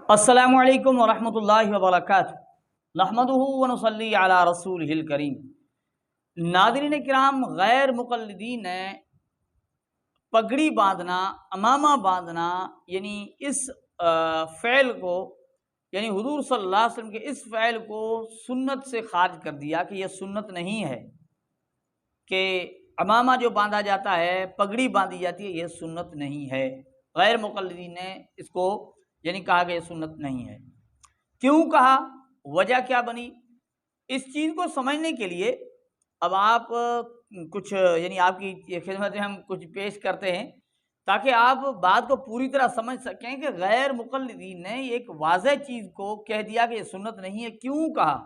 السلام علیکم ورحمۃ اللہ وبرکاتہ۔ نحمدہ ونصلی علی رسولہ الکریم۔ ناظرین کرام، غیر مقلدین نے پگڑی باندھنا، امامہ باندھنا، یعنی اس فعل کو، یعنی حضور صلی اللہ علیہ وسلم کے اس فعل کو سنت سے خارج کر دیا کہ یہ سنت نہیں ہے، کہ امامہ جو باندھا جاتا ہے، پگڑی باندھی جاتی ہے، یہ سنت نہیں ہے۔ غیر مقلدین نے اس کو یعنی کہا کہ یہ سنت نہیں ہے۔ کیوں کہا؟ وجہ کیا بنی؟ اس چیز کو سمجھنے کے لیے اب آپ کچھ یعنی آپ کی خدمت میں ہم کچھ پیش کرتے ہیں تاکہ آپ بات کو پوری طرح سمجھ سکیں کہ غیر مقلدین نے ایک واضح چیز کو کہہ دیا کہ یہ سنت نہیں ہے، کیوں کہا؟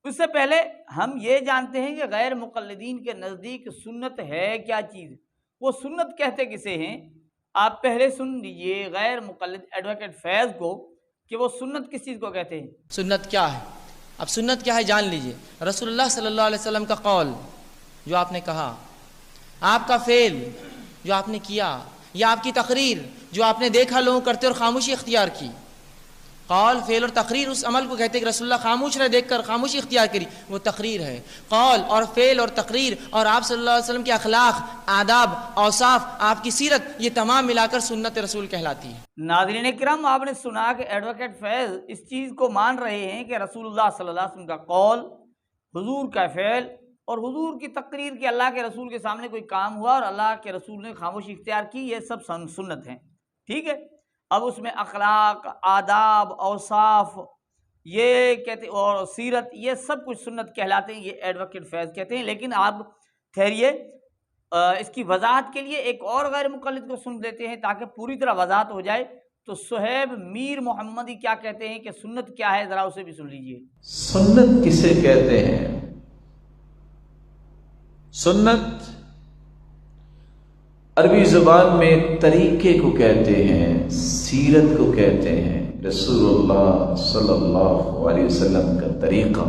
اس سے پہلے ہم یہ جانتے ہیں کہ غیر مقلدین کے نزدیک سنت ہے کیا چیز، وہ سنت کہتے کسے ہیں۔ آپ پہلے سن لیجئے غیر مقلد ایڈوکیٹ فیض کو کہ وہ سنت کس چیز کو کہتے ہیں۔ سنت کیا ہے؟ اب سنت کیا ہے جان لیجئے۔ رسول اللہ صلی اللہ علیہ وسلم کا قول جو آپ نے کہا، آپ کا فعل جو آپ نے کیا، یا آپ کی تقریر جو آپ نے دیکھا لوگ کرتے اور خاموشی اختیار کی۔ قول، فعل اور تقریر اس عمل کو کہتے ہیں کہ رسول اللہ خاموش رہے، دیکھ کر خاموشی اختیار کری، وہ تقریر ہے۔ قول اور فعل اور تقریر اور آپ صلی اللہ علیہ وسلم کے اخلاق، آداب، اوصاف، آپ کی سیرت، یہ تمام ملا کر سنت رسول کہلاتی ہے۔ ناظرین کرام، آپ نے سنا کہ ایڈوکیٹ فیض اس چیز کو مان رہے ہیں کہ رسول اللہ صلی اللہ علیہ وسلم کا قول، حضور کا فعل اور حضور کی تقریر کہ اللہ کے رسول کے سامنے کوئی کام ہوا اور اللہ کے رسول نے خاموشی اختیار کی، یہ سب سنت ہیں، ٹھیک ہے۔ اب اس میں اخلاق، آداب، اوصاف یہ کہتے اور سیرت، یہ سب کچھ سنت کہلاتے ہیں، یہ ایڈوکیٹ فیض کہتے ہیں۔ لیکن آپ ٹھہریے، اس کی وضاحت کے لیے ایک اور غیر مقلد کو سن لیتے ہیں تاکہ پوری طرح وضاحت ہو جائے۔ تو صہیب میر محمدی کیا کہتے ہیں کہ سنت کیا ہے، ذرا اسے بھی سن لیجئے۔ سنت کسے کہتے ہیں؟ سنت عربی زبان میں طریقے کو کہتے ہیں، سیرت کو کہتے ہیں۔ رسول اللہ صلی اللہ علیہ وسلم کا طریقہ،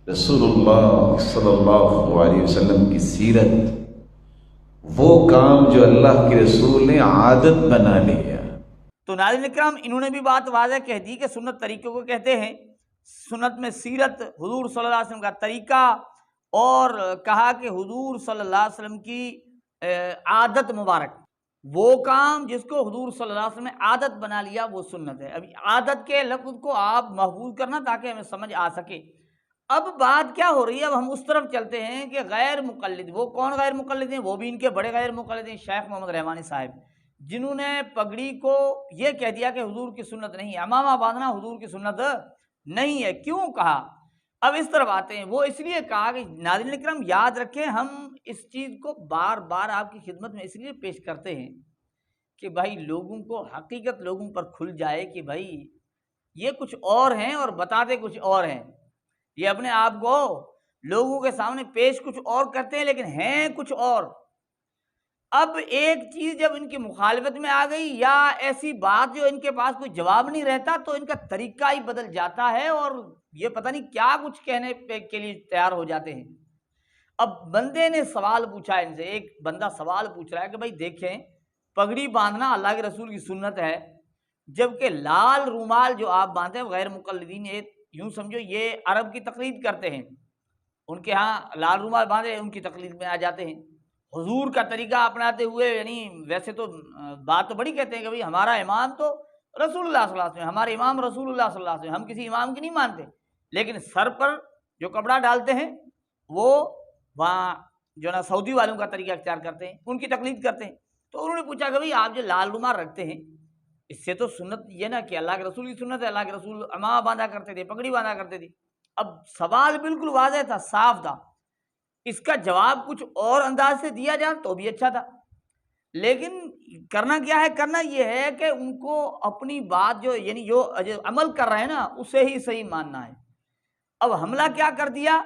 رسول اللہ صلی اللہ علیہ وسلم کی سیرت، وہ کام جو اللہ کے رسول نے عادت بنا لیا۔ تو ناظرین اکرام، انہوں نے بھی بات واضح کہہ دی کہ سنت طریقے کو کہتے ہیں۔ سنت میں سیرت، حضور صلی اللہ علیہ وسلم کا طریقہ، اور کہا کہ حضور صلی اللہ علیہ وسلم کی عادت مبارک، وہ کام جس کو حضور صلی اللہ علیہ وسلم نے عادت بنا لیا، وہ سنت ہے۔ ابھی عادت کے لفظ کو آپ محفوظ کرنا تاکہ ہمیں سمجھ آ سکے۔ اب بات کیا ہو رہی ہے؟ اب ہم اس طرف چلتے ہیں کہ غیر مقلد، وہ کون غیر مقلد ہیں؟ وہ بھی ان کے بڑے غیر مقلد ہیں، شیخ محمد رحمانی صاحب، جنہوں نے پگڑی کو یہ کہہ دیا کہ حضور کی سنت نہیں ہے، امامہ باندھنا حضور کی سنت نہیں ہے۔ کیوں کہا؟ اب اس طرف آتے ہیں۔ وہ اس لیے کہا کہ ناظرین اکرام یاد رکھیں، ہم اس چیز کو بار بار آپ کی خدمت میں اس لیے پیش کرتے ہیں کہ بھائی لوگوں کو حقیقت لوگوں پر کھل جائے کہ بھائی یہ کچھ اور ہیں اور بتاتے کچھ اور ہیں، یہ اپنے آپ کو لوگوں کے سامنے پیش کچھ اور کرتے ہیں لیکن ہیں کچھ اور۔ اب ایک چیز جب ان کی مخالفت میں آ گئی یا ایسی بات جو ان کے پاس کوئی جواب نہیں رہتا تو ان کا طریقہ ہی بدل جاتا ہے اور یہ پتہ نہیں کیا کچھ کہنے کے لیے تیار ہو جاتے ہیں۔ اب بندے نے سوال پوچھا ان سے، ایک بندہ سوال پوچھ رہا ہے کہ بھائی دیکھیں، پگڑی باندھنا اللہ کے رسول کی سنت ہے، جبکہ لال رومال جو آپ باندھتے ہیں غیر مقلدین، یوں سمجھو یہ عرب کی تقلید کرتے ہیں، ان کے ہاں لال رومال باندھے ان کی تقلید میں آ جاتے ہیں۔ حضور کا طریقہ اپناتے ہوئے، یعنی ویسے تو بات تو بڑی کہتے ہیں کہ بھائی ہمارا امام تو رسول اللہ صلی اللہ علیہ وسلم، ہمارے امام رسول اللہ صلی اللہ علیہ وسلم، ہم کسی امام کی نہیں مانتے، لیکن سر پر جو کپڑا ڈالتے ہیں وہ وہاں جو نا سعودی والوں کا طریقہ اختیار کرتے ہیں، ان کی تقلید کرتے ہیں۔ تو انہوں نے پوچھا کہ بھائی آپ جو لال رومال رکھتے ہیں، اس سے تو سنت یہ نا کہ اللہ کے رسول کی سنت ہے، اللہ کے رسول امامہ باندھا کرتے تھے، پگڑی باندھا کرتے تھے۔ اب سوال بالکل واضح تھا، صاف تھا، اس کا جواب کچھ اور انداز سے دیا جائے تو بھی اچھا تھا، لیکن کرنا کیا ہے؟ کرنا یہ ہے کہ ان کو اپنی بات جو یعنی جو عمل کر رہے ہیں نا اسے ہی صحیح ماننا ہے۔ اب حملہ کیا کر دیا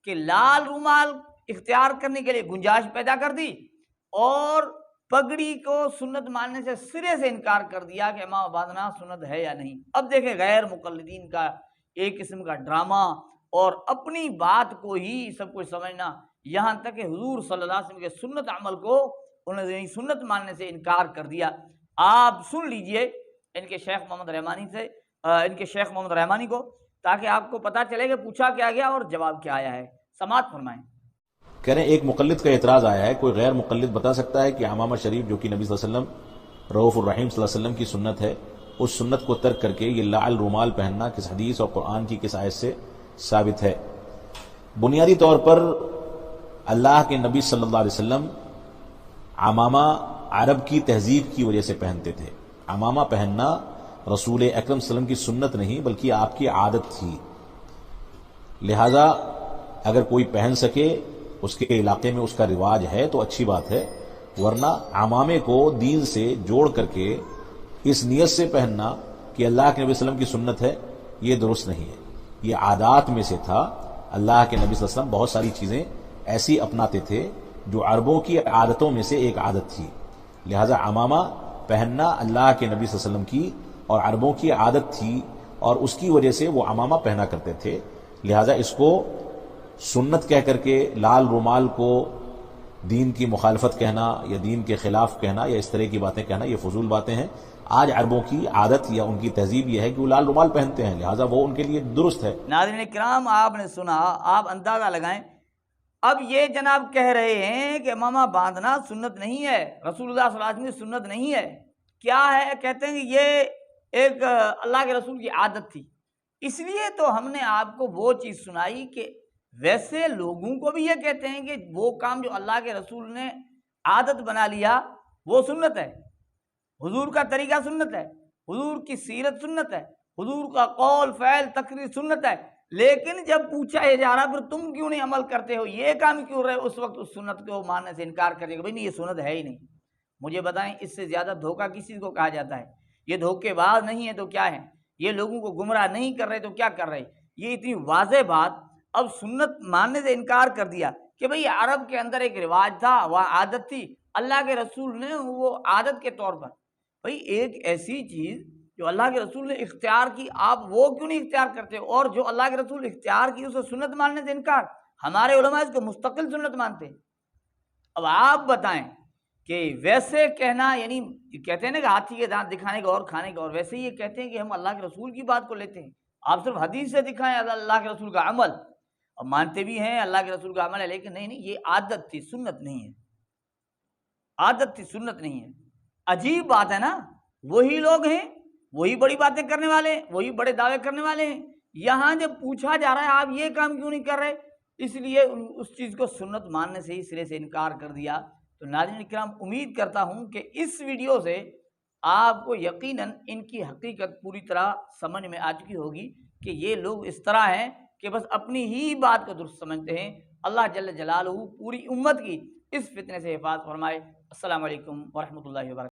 کہ لال رومال اختیار کرنے کے لیے گنجائش پیدا کر دی اور پگڑی کو سنت ماننے سے سرے سے انکار کر دیا کہ امامہ باندھنا سنت ہے یا نہیں۔ اب دیکھیں غیر مقلدین کا ایک قسم کا ڈرامہ اور اپنی بات کو ہی سب کچھ سمجھنا، یہاں تک کہ حضور صلی اللہ علیہ وسلم کے سنت عمل کو انہوں نے سنت ماننے سے انکار کر دیا۔ آپ سن لیجئے ان کے شیخ محمد رحمانی سے ان کے شیخ محمد رحمانی کو، تاکہ آپ کو پتہ چلے کہ پوچھا کیا گیا اور جواب کیا آیا ہے۔ سماعت فرمائیں۔ کہہ رہے ہیں ایک مقلد کا اعتراض آیا ہے، کوئی غیر مقلد بتا سکتا ہے کہ عمامہ شریف جو کہ نبی صلی اللہ علیہ وسلم رؤوف الرحیم صلی اللہ علیہ وسلم کی سنت ہے، اس سنت کو ترک کر کے یہ لعل رومال پہننا کس حدیث اور قرآن کی کس آیت سے ثابت ہے؟ بنیادی طور پر اللہ کے نبی صلی اللہ علیہ وسلم عمامہ عرب کی تہذیب کی وجہ سے پہنتے تھے۔ عمامہ پہننا رسول اکرم صلی اللہ علیہ وسلم کی سنت نہیں بلکہ آپ کی عادت تھی، لہذا اگر کوئی پہن سکے، اس کے علاقے میں اس کا رواج ہے تو اچھی بات ہے، ورنہ عمامے کو دین سے جوڑ کر کے اس نیت سے پہننا کہ اللہ کے نبی صلی اللہ علیہ وسلم کی سنت ہے، یہ درست نہیں ہے۔ یہ عادات میں سے تھا۔ اللہ کے نبی صلی اللہ علیہ وسلم بہت ساری چیزیں ایسی اپناتے تھے جو عربوں کی عادتوں میں سے ایک عادت تھی، لہذا عمامہ پہننا اللہ کے نبی صلی اللہ علیہ وسلم کی اور عربوں کی عادت تھی، اور اس کی وجہ سے وہ عمامہ پہنا کرتے تھے، لہذا اس کو سنت کہہ کر کے لال رومال کو دین کی مخالفت کہنا یا دین کے خلاف کہنا یا اس طرح کی باتیں کہنا یہ فضول باتیں ہیں۔ آج عربوں کی عادت یا ان کی تہذیب یہ ہے کہ وہ لال رومال پہنتے ہیں، لہذا وہ ان کے لیے درست ہے۔ ناظرین کرام، آپ نے سنا، آپ اندازہ لگائیں۔ اب یہ جناب کہہ رہے ہیں کہ عمامہ باندھنا سنت نہیں ہے، رسول اللہ صلی اللہ علیہ وسلم کی سنت نہیں ہے، کیا ہے؟ کہتے ہیں کہ یہ ایک اللہ کے رسول کی عادت تھی۔ اس لیے تو ہم نے آپ کو وہ چیز سنائی کہ ویسے لوگوں کو بھی یہ کہتے ہیں کہ وہ کام جو اللہ کے رسول نے عادت بنا لیا وہ سنت ہے، حضور کا طریقہ سنت ہے، حضور کی سیرت سنت ہے، حضور کا قول فعل تقریر سنت ہے، لیکن جب پوچھا یہ جا رہا پھر تم کیوں نہیں عمل کرتے ہو، یہ کام کیوں رہے، اس وقت اس سنت کو ماننے سے انکار کرے گا، بھائی نہیں یہ سنت ہے ہی نہیں۔ مجھے بتائیں اس سے زیادہ دھوکہ کس چیز کو کہا جاتا ہے؟ یہ دھوکے باز نہیں ہے تو کیا ہے؟ یہ لوگوں کو گمراہ نہیں کر رہے تو کیا کر رہے؟ یہ اتنی واضح بات، اب سنت ماننے سے انکار کر دیا کہ بھئی عرب کے اندر ایک رواج تھا، وہ عادت تھی، اللہ کے رسول نے وہ عادت کے طور پر، بھئی ایک ایسی چیز جو اللہ کے رسول نے اختیار کی، آپ وہ کیوں نہیں اختیار کرتے؟ اور جو اللہ کے رسول اختیار کی اسے سنت ماننے سے انکار، ہمارے علماء اس کو مستقل سنت مانتے ہیں۔ اب آپ بتائیں کہ ویسے کہنا، یعنی کہتے ہیں نا کہ ہاتھی کے دانت دکھانے کا اور کھانے کا اور، ویسے یہ کہتے ہیں کہ ہم اللہ کے رسول کی بات کو لیتے ہیں، آپ صرف حدیث سے دکھائیں اللہ کے رسول کا عمل، اور مانتے بھی ہیں اللہ کے رسول کا عمل ہے، لیکن نہیں یہ عادت تھی سنت نہیں ہے، عادت تھی سنت نہیں ہے۔ عجیب بات ہے نا، وہی لوگ ہیں، وہی بڑی باتیں کرنے والے ہیں، وہی بڑے دعوے کرنے والے ہیں، یہاں جب پوچھا جا رہا ہے آپ یہ کام کیوں نہیں کر رہے، اس لیے اس چیز کو سنت ماننے سے ہی سرے سے انکار کر دیا۔ تو ناظرین کرام، امید کرتا ہوں کہ اس ویڈیو سے آپ کو یقیناً ان کی حقیقت پوری طرح سمجھ میں آ چکی ہوگی کہ یہ لوگ اس طرح ہیں کہ بس اپنی ہی بات کو درست سمجھتے ہیں۔ اللہ جل جلالہ پوری امت کی اس فتنے سے حفاظت فرمائے۔ السلام علیکم ورحمۃ اللہ وبرکاتہ۔